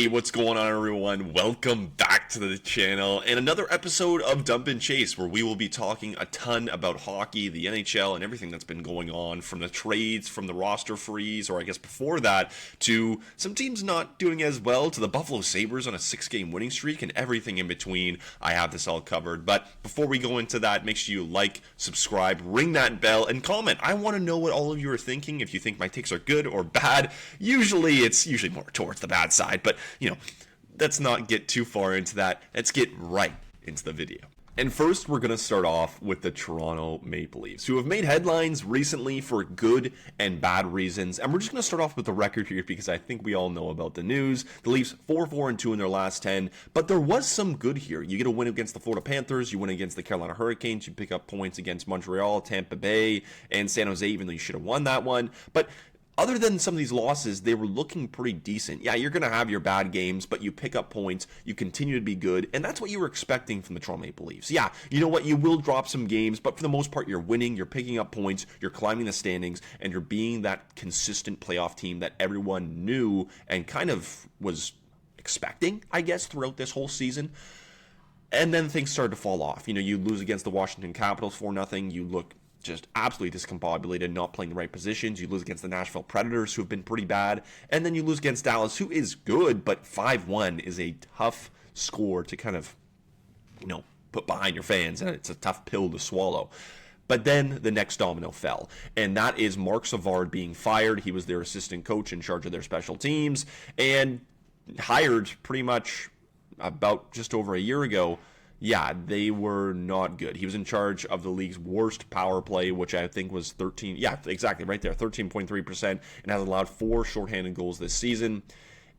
Hey, what's going on, everyone? Welcome back to the channel and another episode of Dump and Chase, where we will be talking a ton about hockey, the NHL, and everything that's been going on, from the trades, from the roster freeze, or I guess before that, to some teams not doing as well, to the Buffalo Sabres on a 6-game winning streak, and everything in between. I have this all covered. But before we go into that, make sure you like, subscribe, ring that bell, and comment. I want to know what all of you are thinking, if you think my takes are good or bad. It's usually more towards the bad side, but let's not get too far into that. Let's get right into the video. And first, we're going to start off with the Toronto Maple Leafs, who have made headlines recently for good and bad reasons. And we're just going to start off with the record here because I think we all know about the news. The Leafs 4-4-2 in their last 10, but there was some good here. You get a win against the Florida Panthers, you win against the Carolina Hurricanes, you pick up points against Montreal, Tampa Bay, and San Jose, even though you should have won that one. But other than some of these losses, they were looking pretty decent. Yeah, you're going to have your bad games, but you pick up points, you continue to be good, and that's what you were expecting from the Toronto Maple Leafs. Yeah, you know what? You will drop some games, but for the most part, you're winning, you're picking up points, you're climbing the standings, and you're being that consistent playoff team that everyone knew and kind of was expecting, I guess, throughout this whole season. And then things started to fall off. You lose against the Washington Capitals 4-0. You look just absolutely discombobulated, not playing the right positions. You lose against the Nashville Predators, who have been pretty bad. And then you lose against Dallas, who is good, but 5-1 is a tough score to kind of, put behind your fans, and it's a tough pill to swallow. But then the next domino fell, and that is Marc Savard being fired. He was their assistant coach in charge of their special teams, and hired pretty much about just over a year ago. Yeah, they were not good. He was in charge of the league's worst power play, which I think was 13. Yeah, exactly, right there, 13.3%, and has allowed 4 shorthanded goals this season.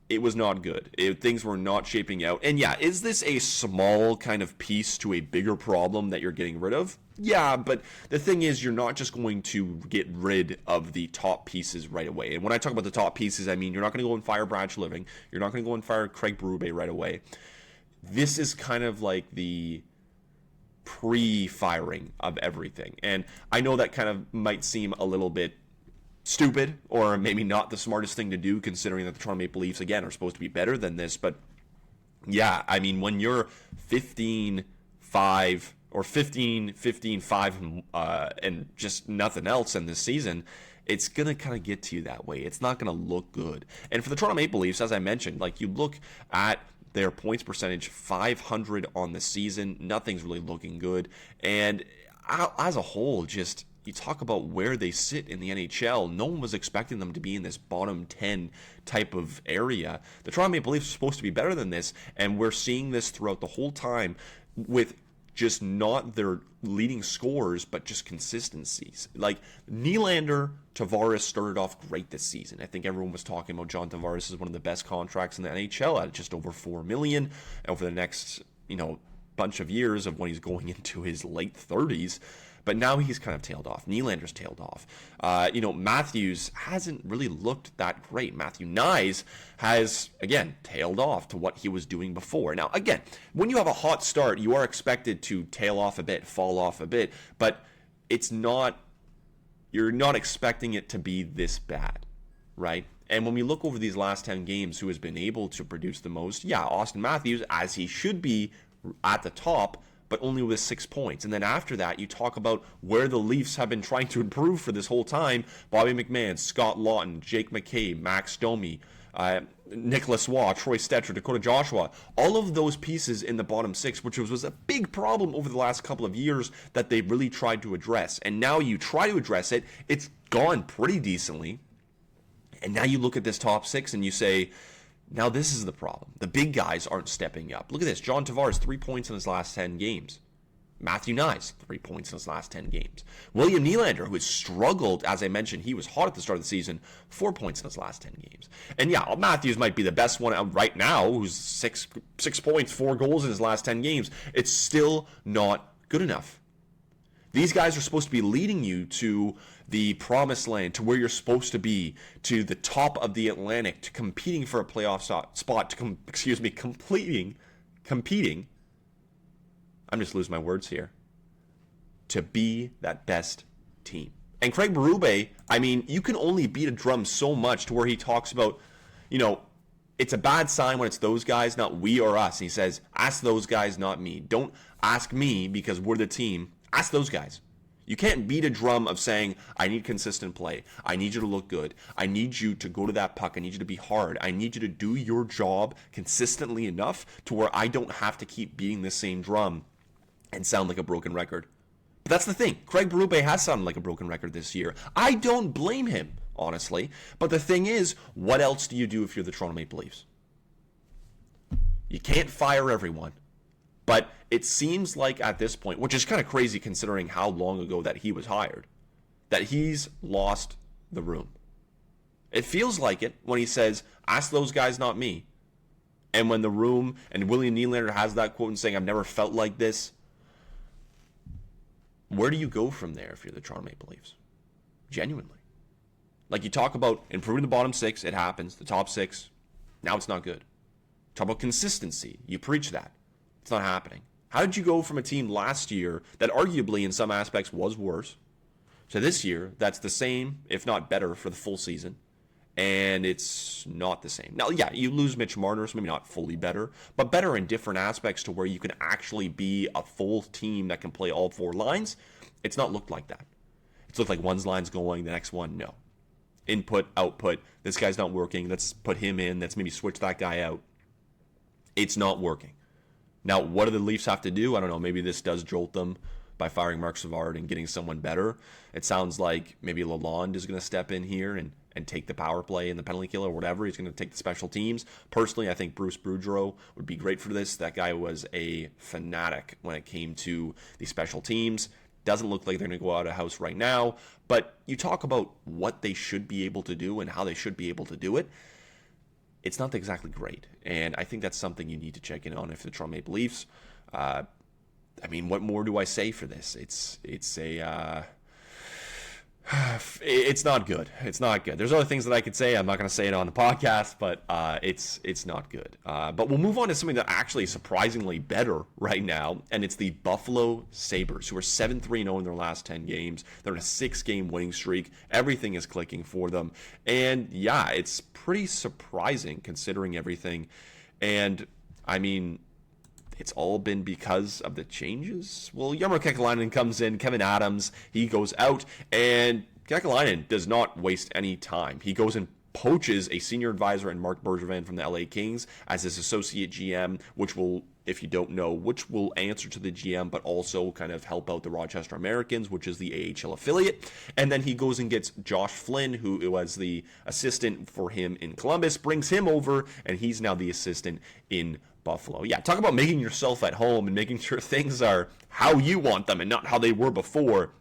It was not good. Things were not shaping out. And yeah, is this a small kind of piece to a bigger problem that you're getting rid of? Yeah, but the thing is, you're not just going to get rid of the top pieces right away. And when I talk about the top pieces, I mean you're not going to go and fire Brad Living. You're not going to go and fire Craig Berube right away. This is kind of like the pre-firing of everything. And I know that kind of might seem a little bit stupid, or maybe not the smartest thing to do, considering that the Toronto Maple Leafs, again, are supposed to be better than this. But yeah, I mean, when you're 15-5 or 15-5 and just nothing else in this season, it's going to kind of get to you that way. It's not going to look good. And for the Toronto Maple Leafs, as I mentioned, you look at their points percentage, 500 on the season. Nothing's really looking good. And as a whole, just you talk about where they sit in the NHL. No one was expecting them to be in this bottom 10 type of area. The Toronto Maple Leafs are supposed to be better than this, and we're seeing this throughout the whole time with just not their leading scorers, but just consistencies. Like Nylander, Tavares started off great this season. I think everyone was talking about John Tavares as one of the best contracts in the NHL at just over $4 million over the next, bunch of years of when he's going into his late 30s. But now he's kind of tailed off. Nylander's tailed off. Matthews hasn't really looked that great. Matthew Knies has, again, tailed off to what he was doing before. Now, again, when you have a hot start, you are expected to tail off a bit, fall off a bit, but you're not expecting it to be this bad, right? And when we look over these last 10 games, who has been able to produce the most? Yeah, Auston Matthews, as he should be at the top, but only with 6 points. And then after that, you talk about where the Leafs have been trying to improve for this whole time. Bobby McMann, Scott Laughton, Jake McCabe, Max Domi, Nicholas Waugh, Troy Stetcher, Dakota Joshua, all of those pieces in the bottom 6, which was a big problem over the last couple of years that they really tried to address. And now you try to address it, it's gone pretty decently. And now you look at this top 6 and you say, now this is the problem. The big guys aren't stepping up. Look at this. John Tavares, 3 points in his last 10 games. Matthew Knies, 3 points in his last 10 games. William Nylander, who has struggled, as I mentioned, he was hot at the start of the season, 4 points in his last 10 games. And yeah, Matthews might be the best one out right now, who's 6 points, 4 goals in his last 10 games. It's still not good enough. These guys are supposed to be leading you to the promised land, to where you're supposed to be, to the top of the Atlantic, to competing for a playoff spot, competing. I'm just losing my words here. To be that best team. And Craig Berube, I mean, you can only beat a drum so much to where he talks about, it's a bad sign when it's those guys, not we or us. And he says, ask those guys, not me. Don't ask me because we're the team. Ask those guys. You can't beat a drum of saying, I need consistent play. I need you to look good. I need you to go to that puck. I need you to be hard. I need you to do your job consistently enough to where I don't have to keep beating the same drum and sound like a broken record. But that's the thing. Craig Berube has sounded like a broken record this year. I don't blame him, honestly. But the thing is, what else do you do if you're the Toronto Maple Leafs? You can't fire everyone. But it seems like at this point, which is kind of crazy considering how long ago that he was hired, that he's lost the room. It feels like it when he says, ask those guys, not me. And when the room, and William Nylander has that quote and saying, I've never felt like this. Where do you go from there if you're the Toronto Maple Leafs? Genuinely. Like you talk about improving the bottom six, it happens. The top six, now it's not good. Talk about consistency. You preach that. It's not happening. How did you go from a team last year that arguably in some aspects was worse to this year that's the same, if not better, for the full season? And it's not the same. Now, yeah, you lose Mitch Marner, so maybe not fully better, but better in different aspects to where you can actually be a full team that can play all four lines. It's not looked like that. It's looked like one's line's going, the next one, no. Input, output, this guy's not working, let's put him in, let's maybe switch that guy out. It's not working. Now, what do the Leafs have to do? I don't know, maybe this does jolt them by firing Marc Savard and getting someone better. It sounds like maybe Lalonde is going to step in here and take the power play and the penalty kill or whatever. He's going to take the special teams. Personally, I think Bruce Boudreau would be great for this. That guy was a fanatic when it came to the special teams. Doesn't look like they're going to go out of house right now. But you talk about what they should be able to do and how they should be able to do it. It's not exactly great. And I think that's something you need to check in on if the Toronto Maple Leafs. I mean, what more do I say for this? It's not good. It's not good. There's other things that I could say. I'm not going to say it on the podcast, but it's not good. But we'll move on to something that actually is surprisingly better right now, and it's the Buffalo Sabres, who are 7-3-0 in their last 10 games. They're in a 6-game winning streak. Everything is clicking for them. And yeah, it's pretty surprising considering everything. And I mean, it's all been because of the changes. Well, Jarmo Kekalainen comes in, Kevin Adams, he goes out, and Kekalainen does not waste any time. He goes and poaches a senior advisor in Marc Bergevin from the LA Kings as his associate GM, which will, if you don't know, which will answer to the GM, but also kind of help out the Rochester Americans, which is the AHL affiliate. And then he goes and gets Josh Flynn, who was the assistant for him in Columbus, brings him over, and he's now the assistant in Buffalo. Yeah, talk about making yourself at home and making sure things are how you want them and not how they were before.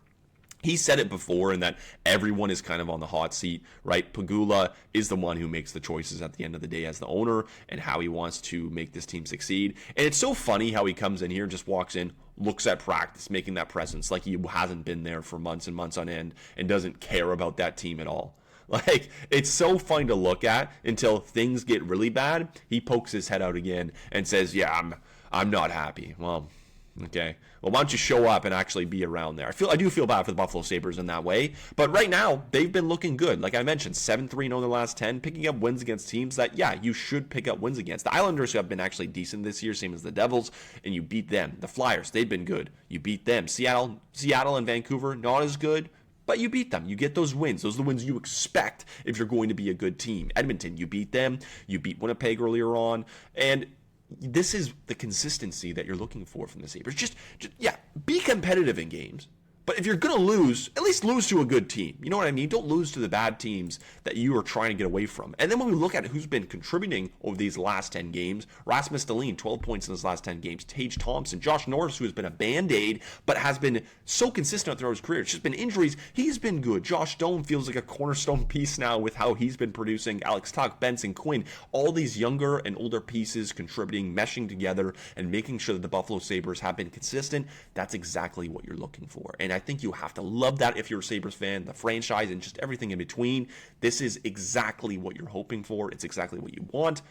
He said it before, and that everyone is kind of on the hot seat, right? Pegula is the one who makes the choices at the end of the day as the owner and how he wants to make this team succeed. And it's so funny how he comes in here and just walks in, looks at practice, making that presence like he hasn't been there for months and months on end and doesn't care about that team at all. Like, it's so fun to look at until things get really bad. He pokes his head out again and says, yeah, I'm not happy. Well, okay. Well, why don't you show up and actually be around there? I do feel bad for the Buffalo Sabres in that way. But right now, they've been looking good. Like I mentioned, 7-3-0 in the last 10, picking up wins against teams that, yeah, you should pick up wins against. The Islanders have been actually decent this year, same as the Devils, and you beat them. The Flyers, they've been good. You beat them. Seattle and Vancouver, not as good. But you beat them. You get those wins. Those are the wins you expect if you're going to be a good team. Edmonton, you beat them. You beat Winnipeg earlier on. And this is the consistency that you're looking for from the Sabres. Just be competitive in games. But if you're going to lose, at least lose to a good team. You know what I mean? Don't lose to the bad teams that you are trying to get away from. And then when we look at who's been contributing over these last 10 games, Rasmus Dahlin, 12 points in his last 10 games. Tage Thompson, Josh Norris, who has been a Band-Aid, but has been so consistent throughout his career. It's just been injuries. He's been good. Josh Doan feels like a cornerstone piece now with how he's been producing. Alex Tuch, Benson, Quinn, all these younger and older pieces contributing, meshing together, and making sure that the Buffalo Sabres have been consistent. That's exactly what you're looking for. And I think you have to love that if you're a Sabres fan, the franchise, and just everything in between. This is exactly what you're hoping for. It's exactly what you want.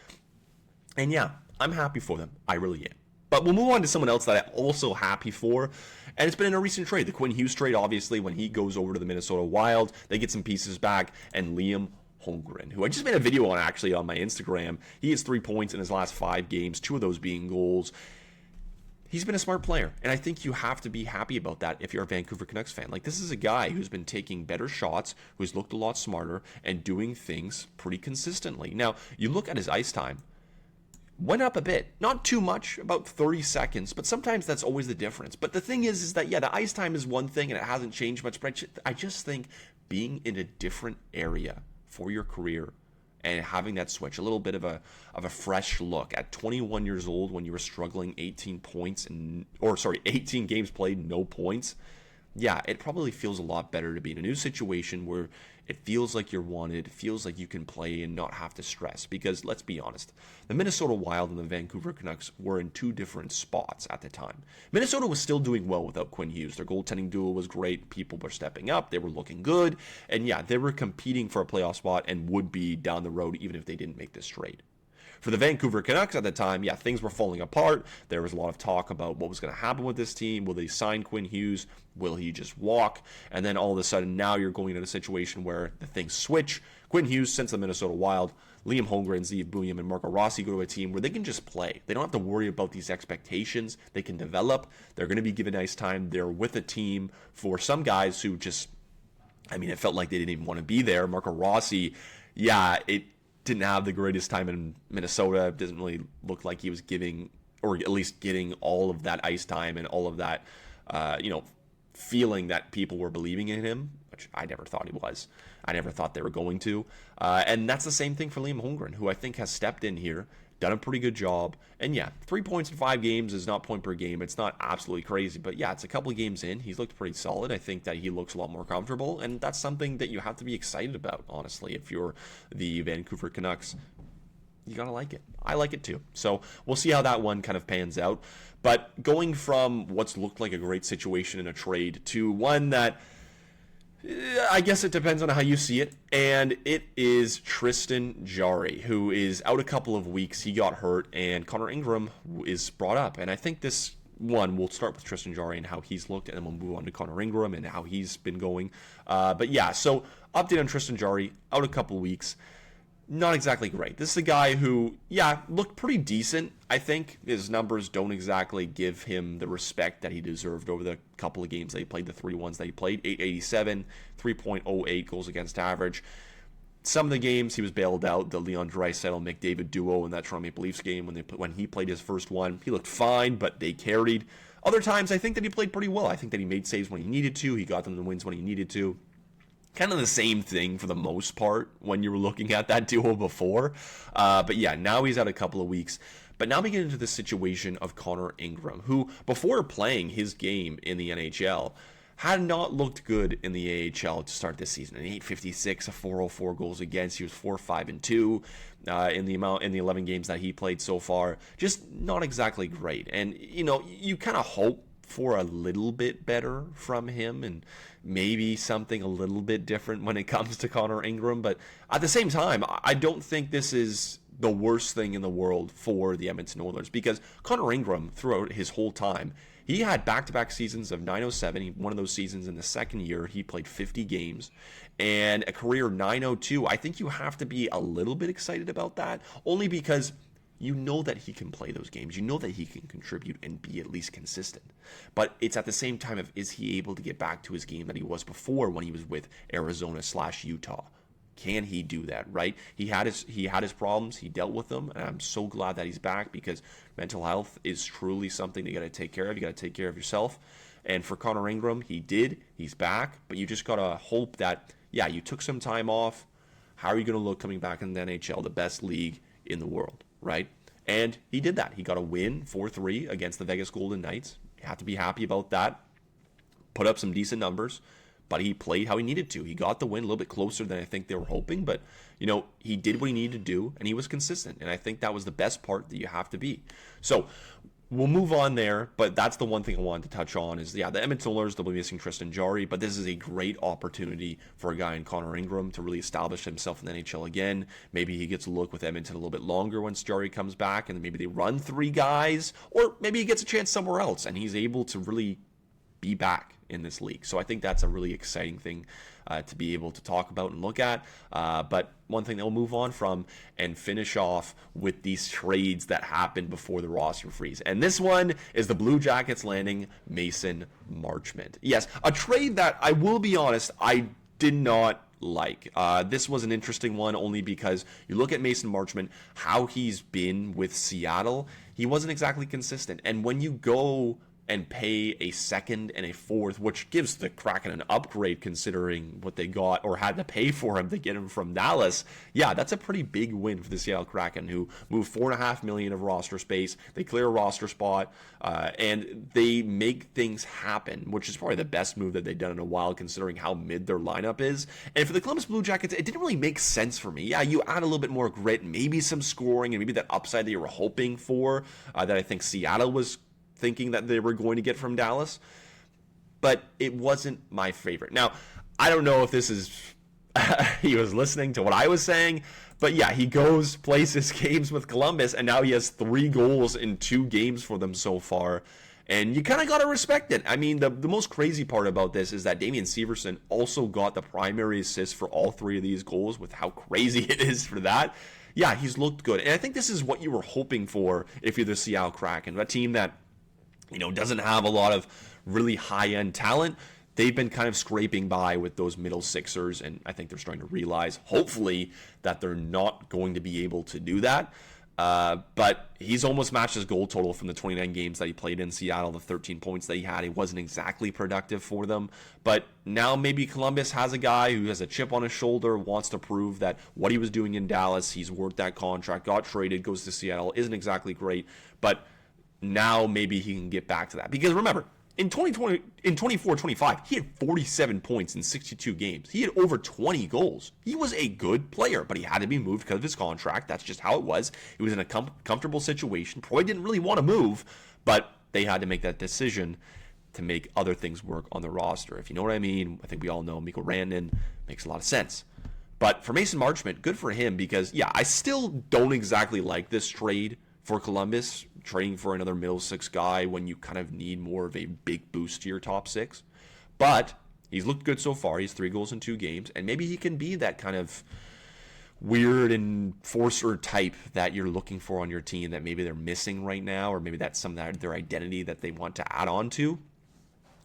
And yeah, I'm happy for them. I really am. But we'll move on to someone else that I'm also happy for. And it's been in a recent trade. The Quinn Hughes trade, obviously, when he goes over to the Minnesota Wild, they get some pieces back. And Liam Holmgren, who I just made a video on actually on my Instagram. He has 3 points in his last 5 games, 2 of those being goals. He's been a smart player, and I think you have to be happy about that if you're a Vancouver Canucks fan. Like, this is a guy who's been taking better shots, who's looked a lot smarter, and doing things pretty consistently. Now, you look at his ice time, went up a bit. Not too much, about 30 seconds, but sometimes that's always the difference. But the thing is that, yeah, the ice time is one thing, and it hasn't changed much, but I just think being in a different area for your career and having that switch, a little bit of a fresh look at 21 years old when you were struggling 18 games played, no points. Yeah, it probably feels a lot better to be in a new situation where it feels like you're wanted, it feels like you can play and not have to stress. Because let's be honest, the Minnesota Wild and the Vancouver Canucks were in 2 different spots at the time. Minnesota was still doing well without Quinn Hughes. Their goaltending duo was great. People were stepping up. They were looking good. And yeah, they were competing for a playoff spot and would be down the road even if they didn't make this trade. For the Vancouver Canucks at the time, yeah, things were falling apart. There was a lot of talk about what was going to happen with this team. Will they sign Quinn Hughes? Will he just walk? And then all of a sudden, now you're going into a situation where the things switch. Quinn Hughes sent to the Minnesota Wild. Liam Holmgren, Zeev Buium, and Marco Rossi go to a team where they can just play. They don't have to worry about these expectations. They can develop. They're going to be given ice time. They're with a team for some guys who just, I mean, it felt like they didn't even want to be there. Marco Rossi, yeah, it didn't have the greatest time in Minnesota. It doesn't really look like he was giving, or at least getting all of that ice time and all of that, feeling that people were believing in him, which I never thought he was. I never thought they were going to. And that's the same thing for Liam Holmgren, who I think has stepped in here, done a pretty good job. And yeah, 3 points in 5 games is not point per game. It's not absolutely crazy, but yeah, it's a couple of games in. He's looked pretty solid. I think that he looks a lot more comfortable, and that's something that you have to be excited about, honestly. If you're the Vancouver Canucks, you gotta like it. I like it too. So we'll see how that one kind of pans out. But going from what's looked like a great situation in a trade to one that, I guess it depends on how you see it, and it is Tristan Jarry, who is out a couple of weeks. He got hurt, and Connor Ingram is brought up. And I think this one, we'll start with Tristan Jarry and how he's looked, and then we'll move on to Connor Ingram and how he's been going. But yeah, so update on Tristan Jarry, out a couple of weeks. Not exactly great. This is a guy who, yeah, looked pretty decent. I think his numbers don't exactly give him the respect that he deserved over the couple of games that he played, the 3 ones that he played. 887, 3.08 goals against average. Some of the games he was bailed out, the Leon Draisaitl McDavid duo in that Toronto Maple Leafs game when he played his first one, he looked fine, but they carried. Other times, I think that he played pretty well. I think that he made saves when he needed to. He got them the wins when he needed to. Kind of the same thing for the most part when you were looking at that duo before. But yeah, now he's out a couple of weeks. But now we get into the situation of Connor Ingram, who, before playing his game in the NHL, had not looked good in the AHL to start this season. An 856, a 404 goals against. He was 4-5-2 in the 11 games that he played so far. Just not exactly great. And, you kind of hope for a little bit better from him and maybe something a little bit different when it comes to Connor Ingram. But at the same time, I don't think this is the worst thing in the world for the Edmonton Oilers, because Connor Ingram, throughout his whole time, he had back-to-back seasons of 907. One of those seasons in the second year, he played 50 games, and a career 902. I think you have to be a little bit excited about that, only because you know that he can play those games. You know that he can contribute and be at least consistent. But it's at the same time of, is he able to get back to his game that he was before when he was with Arizona/Utah? Can he do that, right? He had his problems. He dealt with them, and I'm so glad that he's back, because mental health is truly something you got to take care of. You got to take care of yourself. And for Connor Ingram, he did. He's back. But you just got to hope that, yeah, you took some time off. How are you going to look coming back in the NHL, the best league in the world? Right? And he did that. He got a win, 4-3 against the Vegas Golden Knights. You have to be happy about that. Put up some decent numbers, but he played how he needed to. He got the win a little bit closer than I think they were hoping, but, he did what he needed to do, and he was consistent. And I think that was the best part that you have to be. So we'll move on there, but that's the one thing I wanted to touch on is, yeah, the Edmonton Oilers, they'll be missing Tristan Jarry, but this is a great opportunity for a guy in Connor Ingram to really establish himself in the NHL again. Maybe he gets a look with Edmonton a little bit longer once Jarry comes back, and then maybe they run 3 guys, or maybe he gets a chance somewhere else, and he's able to really be back in this league. So I think that's a really exciting thing to be able to talk about and look at. But one thing that we'll move on from and finish off with these trades that happened before the roster freeze. And this one is the Blue Jackets landing Mason Marchment. Yes, a trade that I will be honest, I did not like. This was an interesting one only because you look at Mason Marchment, how he's been with Seattle, he wasn't exactly consistent. And when you go and pay a second and a fourth, which gives the Kraken an upgrade considering what they got or had to pay for him to get him from Dallas. Yeah, that's a pretty big win for the Seattle Kraken, who moved $4.5 million of roster space. They clear a roster spot, and they make things happen, which is probably the best move that they've done in a while considering how mid their lineup is. And for the Columbus Blue Jackets, it didn't really make sense for me. Yeah, you add a little bit more grit, maybe some scoring, and maybe that upside that you were hoping for, that I think Seattle was thinking that they were going to get from Dallas, but it wasn't my favorite. Now, I don't know if this is he was listening to what I was saying, but yeah, he goes, plays his games with Columbus, and now he has 3 goals in 2 games for them so far, and you kind of got to respect it. I mean, the most crazy part about this is that Damian Severson also got the primary assist for all 3 of these goals, with how crazy it is for that. Yeah, he's looked good, and I think this is what you were hoping for if you're the Seattle Kraken, a team that doesn't have a lot of really high-end talent. They've been kind of scraping by with those middle sixers, and I think they're starting to realize, hopefully, that they're not going to be able to do that. But he's almost matched his goal total from the 29 games that he played in Seattle, the 13 points that he had. He wasn't exactly productive for them. But now maybe Columbus has a guy who has a chip on his shoulder, wants to prove that what he was doing in Dallas, he's worth that contract, got traded, goes to Seattle, isn't exactly great, but now maybe he can get back to that. Because remember, in 24-25, he had 47 points in 62 games. He had over 20 goals. He was a good player, but he had to be moved because of his contract. That's just how it was. He was in a comfortable situation. Probably didn't really want to move, but they had to make that decision to make other things work on the roster. If you know what I mean, I think we all know Mikko Rantanen makes a lot of sense. But for Mason Marchment, good for him because, yeah, I still don't exactly like this trade for Columbus, trading for another middle 6 guy when you kind of need more of a big boost to your top 6. But he's looked good so far. He's 3 goals in 2 games, and maybe he can be that kind of weird enforcer type that you're looking for on your team that maybe they're missing right now, or maybe that's some of their identity that they want to add on to.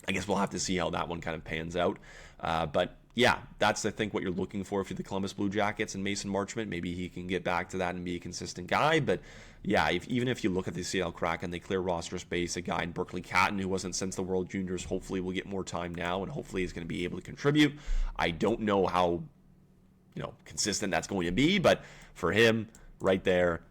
I guess we'll have to see how that one kind of pans out. But yeah, that's, I think, what you're looking for if you're the Columbus Blue Jackets and Mason Marchment. Maybe he can get back to that and be a consistent guy. But yeah, even if you look at the Seattle Kraken, they clear roster space. A guy in Berkeley Catton who wasn't since the World Juniors hopefully will get more time now, and hopefully is going to be able to contribute. I don't know how consistent that's going to be, but for him, right there,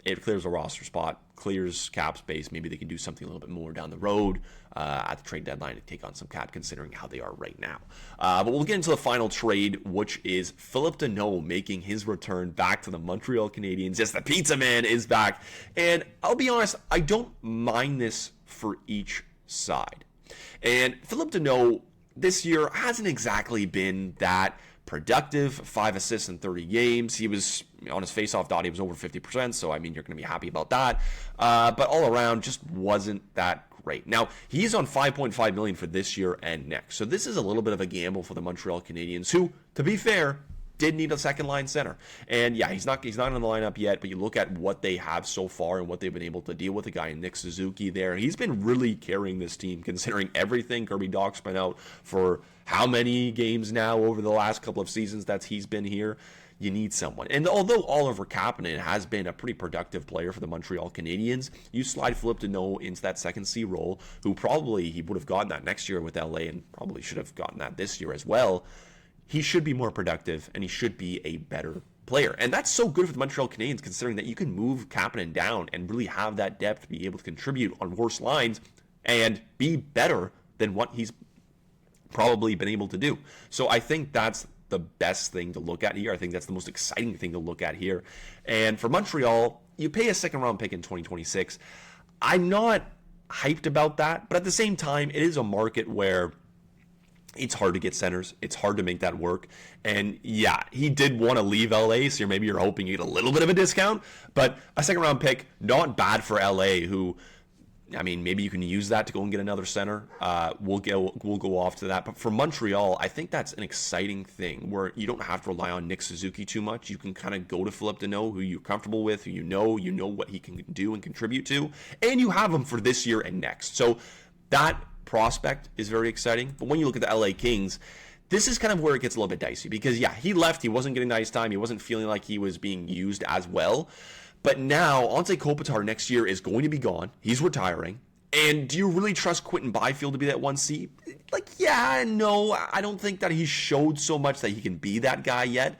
it clears a roster spot, clears cap space. Maybe they can do something a little bit more down the road at the trade deadline to take on some cap, considering how they are right now. But we'll get into the final trade, which is Phillip Danault making his return back to the Montreal Canadiens. Yes, the Pizza Man is back. And I'll be honest, I don't mind this for each side. And Phillip Danault this year hasn't exactly been that productive. 5 assists in 30 games. He was, on his faceoff dot, he was over 50%, so I mean, you're going to be happy about that. But all around, just wasn't that great. Now, he's on $5.5 million for this year and next, so this is a little bit of a gamble for the Montreal Canadiens, who, to be fair, did need a second line center. And yeah, he's not in the lineup yet, but you look at what they have so far and what they've been able to deal with. A guy in Nick Suzuki there, he's been really carrying this team considering everything. Kirby Dach's been out for how many games now over the last couple of seasons that he's been here. You need someone. And although Oliver Kapanen has been a pretty productive player for the Montreal Canadiens, you slide Phillip Danault into that second C role, who probably he would have gotten that next year with LA and probably should have gotten that this year as well. He should be more productive, and he should be a better player. And that's so good for the Montreal Canadiens, considering that you can move Kapanen down and really have that depth to be able to contribute on worse lines and be better than what he's probably been able to do. So I think that's the best thing to look at here. I think that's the most exciting thing to look at here. And for Montreal, you pay a second-round pick in 2026. I'm not hyped about that, but at the same time, it is a market where it's hard to get centers. It's hard to make that work. And yeah, he did want to leave LA, so maybe you're hoping you get a little bit of a discount. But a second-round pick, not bad for LA, who I mean, maybe you can use that to go and get another center. We'll go off to that. But for Montreal, I think that's an exciting thing where you don't have to rely on Nick Suzuki too much. You can kind of go to Phillip Danault, who you're comfortable with, who you know what he can do and contribute to, and you have him for this year and next. So that prospect is very exciting. But when you look at the LA Kings, this is kind of where it gets a little bit dicey because, yeah, he left. He wasn't getting the ice time. He wasn't feeling like he was being used as well. But now, Anze Kopitar next year is going to be gone. He's retiring. And do you really trust Quinton Byfield to be that 1C? Like, yeah and no. I don't think that he showed so much that he can be that guy yet.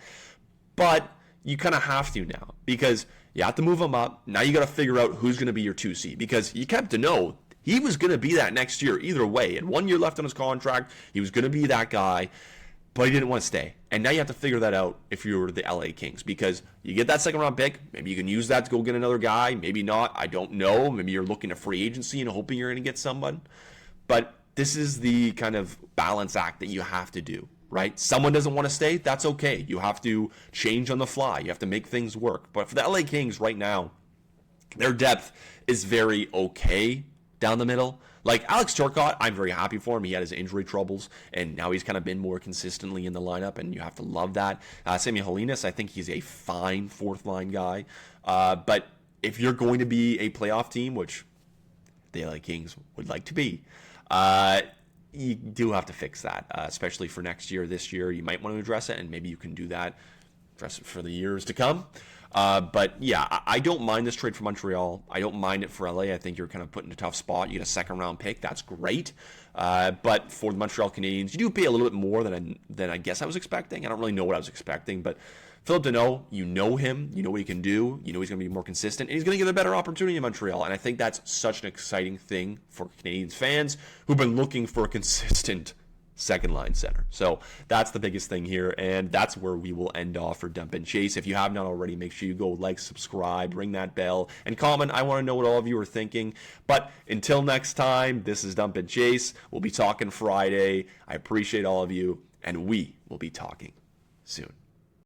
But you kind of have to now because you have to move him up. Now you got to figure out who's going to be your 2C because you kept Danault. He was going to be that next year either way. And 1 year left on his contract. He was going to be that guy. But he didn't want to stay. And now you have to figure that out if you're the LA Kings. Because you get that second round pick. Maybe you can use that to go get another guy. Maybe not. I don't know. Maybe you're looking at free agency and hoping you're going to get someone. But this is the kind of balance act that you have to do, right? Someone doesn't want to stay. That's okay. You have to change on the fly. You have to make things work. But for the LA Kings right now, their depth is very okay down the middle. Like Alex Turcotte, I'm very happy for him. He had his injury troubles, and now he's kind of been more consistently in the lineup, and you have to love that. Sammy Halinas, I think he's a fine fourth-line guy. But if you're going to be a playoff team, which the LA Kings would like to be, you do have to fix that, especially for next year. This year, you might want to address it, and maybe you can do that, address it for the years to come. But yeah, I don't mind this trade for Montreal. I don't mind it for LA. I think you're kind of put in a tough spot. You get a second round pick. That's great. But for the Montreal Canadiens, you do pay a little bit more than I guess I was expecting. I don't really know what I was expecting, but Phillip Danault, you know him. You know what he can do. You know he's going to be more consistent, and he's going to get a better opportunity in Montreal. And I think that's such an exciting thing for Canadiens fans who've been looking for a consistent second line center. So that's the biggest thing here, and that's where we will end off for Dump and Chase. If you have not already, make sure you go like, subscribe, ring that bell, and comment. I want to know what all of you are thinking. But until next time, this is Dump and Chase. We'll be talking Friday. I appreciate all of you, and we will be talking soon.